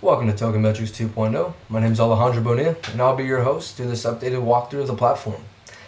Welcome to Token Metrics 2.0. My name is Alejandro Bonilla, and I'll be your host through this updated walkthrough of the platform.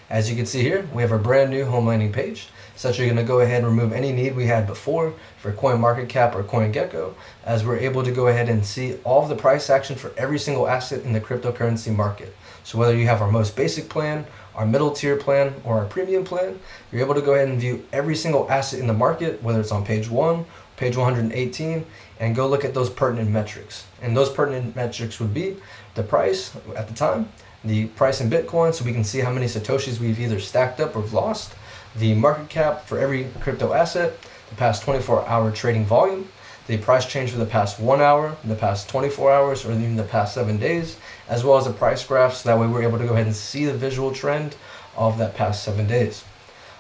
As you can see here, we have our brand new home landing page. Essentially going to go ahead and remove any need we had before for CoinMarketCap or CoinGecko, as we're able to go ahead and see all of the price action for every single asset in the cryptocurrency market. So whether you have our most basic plan, our middle tier plan, or our premium plan, you're able to go ahead and view every single asset in the market, whether it's on page 1, page 118, and go look at those pertinent metrics. And those pertinent metrics would be the price at the time, the price in Bitcoin, so we can see how many Satoshis we've either stacked up or lost, the market cap for every crypto asset, the past 24-hour trading volume, the price change for the past 1 hour, the past 24 hours, or even the past 7 days, as well as the price graph, so that way we're able to go ahead and see the visual trend of that past 7 days.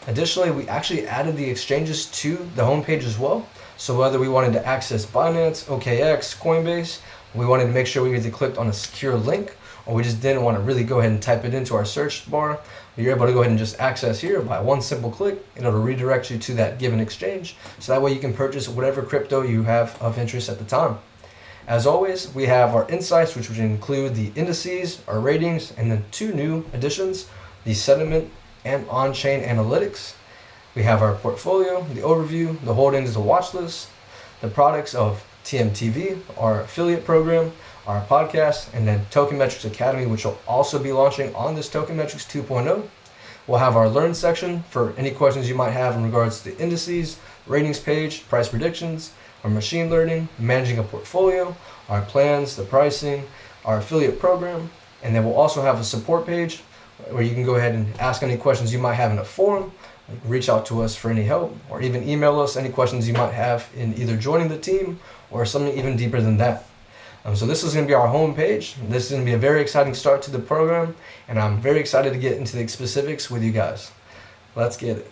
Additionally, we actually added the exchanges to the homepage as well. So whether we wanted to access Binance, OKX, Coinbase, we wanted to make sure we either clicked on a secure link, or we just didn't want to really go ahead and type it into our search bar, you're able to go ahead and just access here by one simple click, and it'll redirect you to that given exchange. So that way you can purchase whatever crypto you have of interest at the time. As always, we have our insights, which would include the indices, our ratings, and then 2 new additions, the sentiment and on-chain analytics. We have our portfolio, the overview, the holdings, the watch list, the products of TMTV, our affiliate program, our podcast, and then Token Metrics Academy, which will also be launching on this Token Metrics 2.0. We'll have our Learn section for any questions you might have in regards to the indices, ratings page, price predictions, our machine learning, managing a portfolio, our plans, the pricing, our affiliate program, and then we'll also have a support page where you can go ahead and ask any questions you might have in a forum, reach out to us for any help, or even email us any questions you might have in either joining the team or something even deeper than that. So this is going to be our home page. This is going to be a very exciting start to the program, and I'm very excited to get into the specifics with you guys. Let's get it.